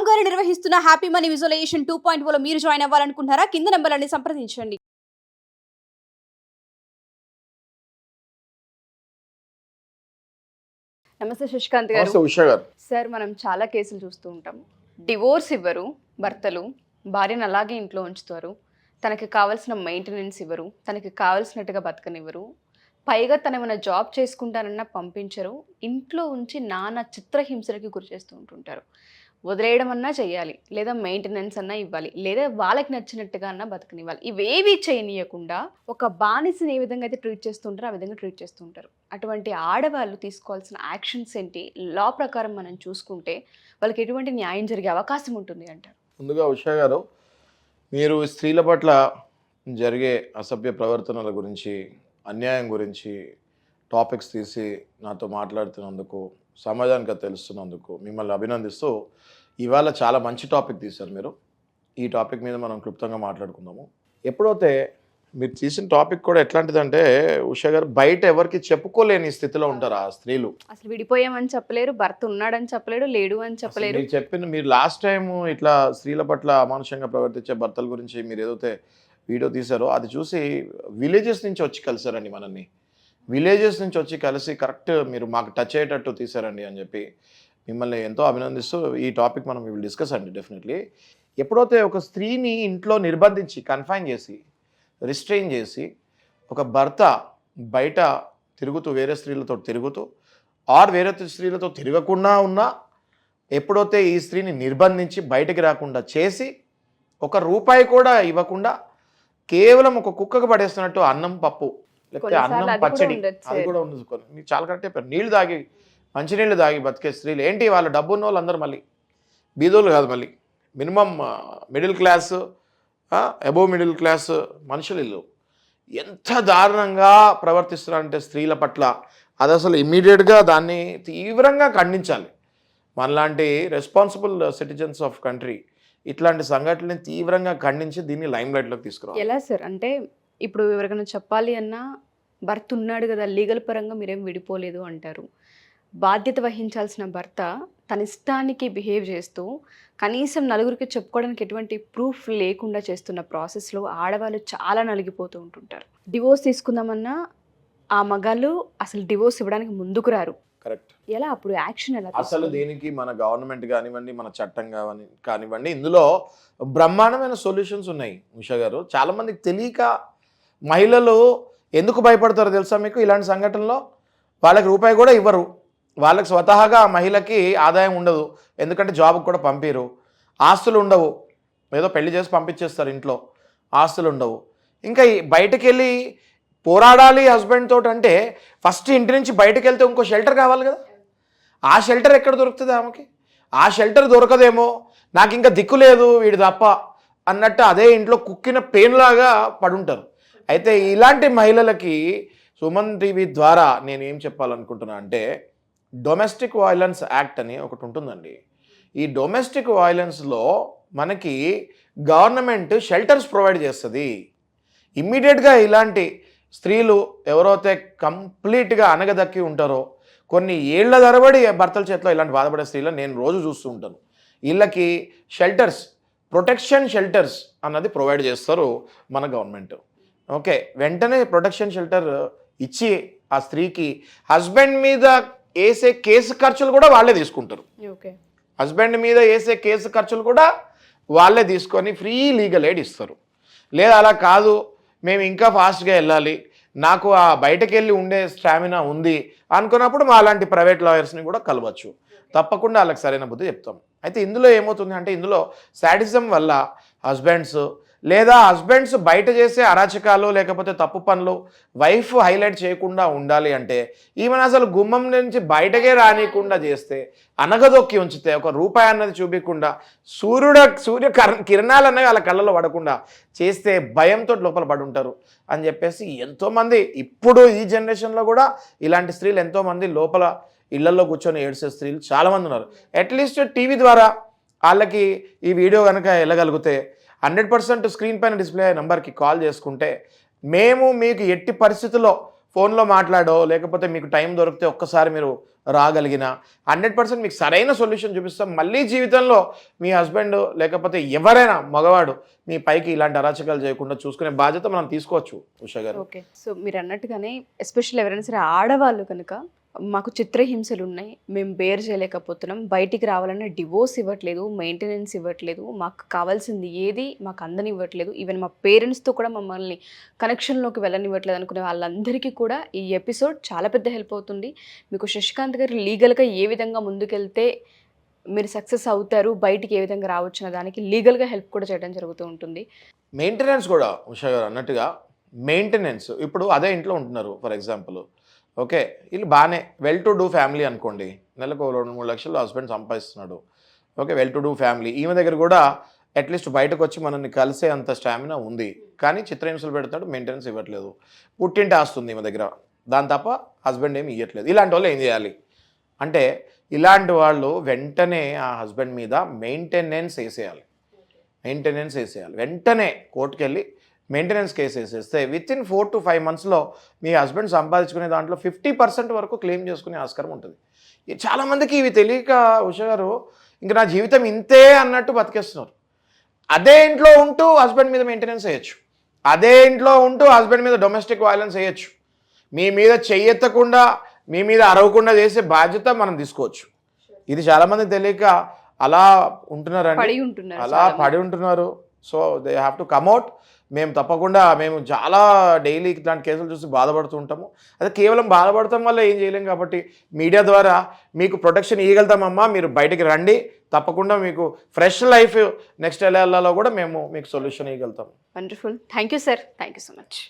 రామ్ గారు నిర్వహిస్తున్న happy money visualisation 2.0 లో మీరు జాయిన్ అవ్వాలనుకుంటున్నారా? కింద నంబర్లని సంప్రదించండి. నమస్తే శశికాంత్ గారు. నమస్తే ఉషా గారు. సార్, మనం చాలా కేసులు చూస్తూ ఉంటాం. డివోర్స్ ఇవ్వరు భర్తలు, భార్యను అలాగే ఇంట్లో ఉంచుతారు, తనకి కావాల్సిన మెయింటెనెన్స్ ఇవ్వరు, తనకి కావాల్సినట్టుగా బతకనివ్వరు, పైగా తను ఏమైనా జాబ్ చేసుకుంటానన్నా పంపించరు, ఇంట్లో ఉంచి నానా చిత్రహింసలకి గురి చేస్తూ ఉంటుంటారు. వదిలేయడం అన్నా చెయ్యాలి, లేదా మెయింటెనెన్స్ అన్నా ఇవ్వాలి, లేదా వాళ్ళకి నచ్చినట్టుగా అన్నా బతకనివ్వాలి. ఇవేవి చేయనీయకుండా ఒక బానిసని ఏ విధంగా అయితే ట్రీట్ చేస్తుంటారో ఆ విధంగా ట్రీట్ చేస్తుంటారు. అటువంటి ఆడవాళ్ళు తీసుకోవాల్సిన యాక్షన్స్ ఏంటి? లా ప్రకారం మనం చూసుకుంటే వాళ్ళకి ఎటువంటి న్యాయం జరిగే అవకాశం ఉంటుంది అంటారు? ముందుగా ఉషా గారు, మీరు స్త్రీల పట్ల జరిగే అసభ్య ప్రవర్తనల గురించి, అన్యాయం గురించి టాపిక్స్ తీసి నాతో మాట్లాడుతున్నందుకు, సమాజానికి తెలుస్తున్నందుకు మిమ్మల్ని అభినందిస్తూ, ఇవాళ చాలా మంచి టాపిక్ తీశారు మీరు. ఈ టాపిక్ మీద మనం క్లుప్తంగా మాట్లాడుకుందాము. ఎప్పుడైతే మీరు తీసిన టాపిక్ కూడా ఎట్లాంటిదంటే ఉషా గారు, బయట ఎవరికి చెప్పుకోలేని స్థితిలో ఉంటారు ఆ స్త్రీలు. అసలు విడిపోయామని చెప్పలేరు, భర్త ఉన్నాడని చెప్పలేడు, లేడు అని చెప్పలేరు. మీరు లాస్ట్ టైం ఇట్లా స్త్రీల పట్ల అమానుషంగా ప్రవర్తించే భర్తల గురించి మీరు ఏదైతే వీడియో తీశారో అది చూసి విలేజెస్ నుంచి వచ్చి కలిసారండి మనల్ని. విలేజెస్ నుంచి వచ్చి కలిసి కరెక్ట్ మీరు మాకు టచ్ అయ్యేటట్టు తీశారండి అని చెప్పి మిమ్మల్ని ఎంతో అభినందిస్తూ ఈ టాపిక్ మనం విల్ డిస్కస్ అండి డెఫినెట్లీ. ఎప్పుడైతే ఒక స్త్రీని ఇంట్లో నిర్బంధించి కన్ఫైన్ చేసి రిస్ట్రెయిన్ చేసి ఒక భర్త బయట తిరుగుతూ వేరే స్త్రీలతో తిరుగుతూ ఆర్ వేరే స్త్రీలతో తిరగకుండా ఉన్నా, ఎప్పుడైతే ఈ స్త్రీని నిర్బంధించి బయటకు రాకుండా చేసి ఒక రూపాయి కూడా ఇవ్వకుండా కేవలం ఒక కుక్కకు పడేస్తున్నట్టు అన్నం పప్పు లేకపోతే అన్నం పచ్చడి అది కూడా ఉండదు. మీరు చాలా కరెక్ట్ చెప్పారు. నీళ్ళు తాగి మంచినీళ్ళు తాగి బతికే స్త్రీలు ఏంటి? వాళ్ళ డబ్బు ఉన్న వాళ్ళు అందరూ మళ్ళీ బీదోళ్ళు కాదు, మళ్ళీ minimum middle class, above middle class మనుషులు ఇల్లు ఎంత దారుణంగా ప్రవర్తిస్తున్నారంటే స్త్రీల పట్ల, అది అసలు ఇమ్మీడియట్గా దాన్ని తీవ్రంగా ఖండించాలి. మనలాంటి రెస్పాన్సిబుల్ సిటిజన్స్ ఆఫ్ కంట్రీ ఇట్లాంటి సంఘటనని తీవ్రంగా ఖండించి దీన్ని లైమ్ లైట్లోకి తీసుకురావాలి. ఎలా సార్? అంటే ఇప్పుడు ఎవరికైనా చెప్పాలి అన్నా, భర్త ఉన్నాడు కదా, లీగల్ పరంగా మీరేం విడిపోలేదు అంటారు. బాధ్యత వహించాల్సిన భర్త తన ఇష్టానికి బిహేవ్ చేస్తూ కనీసం నలుగురికి చెప్పుకోవడానికి ఎటువంటి ప్రూఫ్ లేకుండా చేస్తున్న ప్రాసెస్లో ఆడవాళ్ళు చాలా నలిగిపోతూ ఉంటుంటారు. డివోర్స్ తీసుకుందామన్నా ఆ మగాళ్ళు అసలు డివోర్స్ ఇవ్వడానికి ముందుకు రారు. కరెక్ట్. ఎలా అప్పుడు యాక్షన్ ఎలా? అసలు దీనికి మన గవర్నమెంట్ కానివ్వండి, మన చట్టం కానివ్వండి, ఇందులో బ్రహ్మాండమైన సొల్యూషన్స్ ఉన్నాయి ఉషా గారు. చాలామందికి తెలియక మహిళలు ఎందుకు భయపడతారో తెలుసా మీకు? ఇలాంటి సంఘటనలో వాళ్ళకి రూపాయి కూడా ఇవ్వరు. వాళ్ళకి స్వతహాగా ఆ మహిళకి ఆదాయం ఉండదు, ఎందుకంటే జాబ్కి కూడా పంపిరు, ఆస్తులు ఉండవు, ఏదో పెళ్లి చేసి పంపించేస్తారు, ఇంట్లో ఆస్తులు ఉండవు. ఇంకా బయటకు వెళ్ళి పోరాడాలి హస్బెండ్ తోటి అంటే ఫస్ట్ ఇంటి నుంచి బయటకు వెళ్తే ఇంకో షెల్టర్ కావాలి కదా. ఆ షెల్టర్ ఎక్కడ దొరుకుతుంది ఆమెకి? ఆ షెల్టర్ దొరకదేమో, నాకు ఇంకా దిక్కు లేదు వీడి తప్ప అన్నట్టు అదే ఇంట్లో కుక్కిన పెయిన్లాగా పడుంటారు. అయితే ఇలాంటి మహిళలకి సుమన్ టీవీ ద్వారా నేను ఏం చెప్పాలనుకుంటున్నా అంటే, డొమెస్టిక్ వైలెన్స్ యాక్ట్ అని ఒకటి ఉంటుందండి. ఈ డొమెస్టిక్ వైలెన్స్లో మనకి గవర్నమెంట్ షెల్టర్స్ ప్రొవైడ్ చేస్తుంది. ఇమ్మీడియట్గా ఇలాంటి స్త్రీలు ఎవరైతే కంప్లీట్గా అనగదక్కి ఉంటారో, కొన్ని ఏళ్ల తరబడి భర్తల చేతిలో ఇలాంటి బాధపడే స్త్రీలను నేను రోజు చూస్తూ ఉంటాను. వీళ్ళకి షెల్టర్స్, ప్రొటెక్షన్ షెల్టర్స్ అన్నది ప్రొవైడ్ చేస్తారు మన గవర్నమెంట్. ఓకే, వెంటనే ప్రొటెక్షన్ షెల్టర్ ఇచ్చి ఆ స్త్రీకి హస్బెండ్ మీద వేసే కేసు ఖర్చులు కూడా వాళ్ళే తీసుకుంటారు. ఓకే, హస్బెండ్ మీద వేసే కేసు ఖర్చులు కూడా వాళ్ళే తీసుకొని ఫ్రీ లీగల్ ఎయిడ్ ఇస్తారు. లేదా అలా కాదు, మేము ఇంకా ఫాస్ట్గా వెళ్ళాలి, నాకు ఆ బయటకు వెళ్ళి ఉండే స్టామినా ఉంది అనుకున్నప్పుడు మా అలాంటి ప్రైవేట్ లాయర్స్ని కూడా కలవచ్చు. తప్పకుండా వాళ్ళకి సరైన బుద్ధి చెప్తాం. అయితే ఇందులో ఏమవుతుంది అంటే, ఇందులో శాడిజం వల్ల హస్బెండ్స్ బయట చేసే అరాచకాలు లేకపోతే తప్పు పనులు వైఫ్ హైలైట్ చేయకుండా ఉండాలి అంటే, ఈమెను అసలు గుమ్మం నుంచి బయటకే రానియకుండా చేస్తే, అనగదొక్కి ఉంచితే, ఒక రూపాయి అన్నది చూపించకుండా సూర్య కిరణాలు అనేవి వాళ్ళ కళ్ళలో పడకుండా చేస్తే భయంతో లోపల పడి ఉంటారు అని చెప్పేసి ఎంతోమంది ఇప్పుడు ఈ జనరేషన్లో కూడా ఇలాంటి స్త్రీలు ఎంతోమంది లోపల ఇళ్లలో కూర్చొని ఏడ్చే స్త్రీలు చాలామంది ఉన్నారు. అట్లీస్ట్ టీవీ ద్వారా వాళ్ళకి ఈ వీడియో కనుక వెళ్ళగలిగితే 100% స్క్రీన్ పైన డిస్ప్లే అయ్యే నెంబర్కి కాల్ చేసుకుంటే మేము మీకు ఎట్టి పరిస్థితుల్లో ఫోన్లో మాట్లాడో లేకపోతే మీకు టైం దొరికితే ఒక్కసారి మీరు రాగలిగిన 100% మీకు సరైన సొల్యూషన్ చూపిస్తాం. మళ్ళీ జీవితంలో మీ హస్బెండ్ లేకపోతే ఎవరైనా మగవాడు మీ పైకి ఇలాంటి అరాచకాలు చేయకుండా చూసుకునే బాధ్యత మనం తీసుకోవచ్చు ఉషా గారు. ఓకే. సో మీరు అన్నట్టుగానే ఎస్పెషల్లీ ఎవరైనా సరే ఆడవాళ్ళు కనుక మాకు చిత్రహింసలు ఉన్నాయి, మేము బేర్ చేయలేకపోతున్నాం, బయటికి రావాలన్నా డివోర్స్ ఇవ్వట్లేదు, మెయింటెనెన్స్ ఇవ్వట్లేదు, మాకు కావాల్సింది ఏది మాకు అందనివ్వట్లేదు, ఈవెన్ మా పేరెంట్స్తో కూడా మమ్మల్ని కనెక్షన్లోకి వెళ్ళనివ్వట్లేదు అనుకునే వాళ్ళందరికీ కూడా ఈ ఎపిసోడ్ చాలా పెద్ద హెల్ప్ అవుతుంది. మీకు శశికాంత్ గారు లీగల్గా ఏ విధంగా ముందుకెళ్తే మీరు సక్సెస్ అవుతారు, బయటికి ఏ విధంగా రావచ్చు అన్న దానికి లీగల్గా హెల్ప్ కూడా చేయడం జరుగుతూ ఉంటుంది. మెయింటెనెన్స్ కూడా ఉషా గారు అన్నట్టుగా మెయింటెనెన్స్ ఇప్పుడు అదే ఇంట్లో ఉంటున్నారు ఫర్ ఎగ్జాంపుల్. ఓకే, వీళ్ళు బాగానే వెల్ టు డూ ఫ్యామిలీ అనుకోండి, నెలకు 2-3 లక్షలు హస్బెండ్ సంపాదిస్తున్నాడు. Okay, well to do family. ఈమె దగ్గర కూడా అట్లీస్ట్ బయటకు వచ్చి మనల్ని కలిసే అంత స్టామినా ఉంది, కానీ చిత్రహింసలు పెడతాడు, మెయింటెనెన్స్ ఇవ్వట్లేదు, పుట్టింటి ఆస్తుంది ఈమె దగ్గర, దాని తప్ప హస్బెండ్ ఏమి ఇవ్వట్లేదు. ఇలాంటి వాళ్ళు ఏం చేయాలి అంటే ఇలాంటి వాళ్ళు వెంటనే ఆ హస్బెండ్ మీద మెయింటెనెన్స్ వేసేయాలి. వెంటనే కోర్టుకు వెళ్ళి మెయింటెనెన్స్ కేసు వేసేస్తే వితిన్ 4 to 5 monthsలో మీ హస్బెండ్ సంపాదించుకునే దాంట్లో 50% వరకు క్లెయిమ్ చేసుకునే ఆస్కారం ఉంటుంది. చాలామందికి ఇవి తెలియక ఉషా గారు ఇంక నా జీవితం ఇంతే అన్నట్టు బతికేస్తున్నారు. అదే ఇంట్లో ఉంటూ హస్బెండ్ మీద మెయింటెనెన్స్ వేయచ్చు, అదే ఇంట్లో ఉంటూ హస్బెండ్ మీద డొమెస్టిక్ వైలెన్స్ వేయచ్చు. మీ మీద చెయ్యెత్తకుండా మీ మీద అరవకుండా చేసే బాధ్యత మనం తీసుకోవచ్చు. ఇది చాలామందికి తెలియక అలా ఉంటున్నారండి, అలా పడి ఉంటున్నారు. So they have to come out. మేము తప్పకుండా మేము చాలా డైలీ ఇట్లాంటి కేసులు చూసి బాధపడుతూ ఉంటాము. అదే కేవలం బాధపడటం వల్ల ఏం చేయలేం కాబట్టి మీడియా ద్వారా మీకు ప్రొటెక్షన్ ఇవ్వగలుగుతామమ్మా, మీరు బయటికి రండి, తప్పకుండా మీకు ఫ్రెష్ లైఫ్ నెక్స్ట్ ఎలా వెళ్ళాలో కూడా మేము మీకు సొల్యూషన్ ఇవ్వగలుగుతాం. Wonderful. Thank you sir, thank you so much.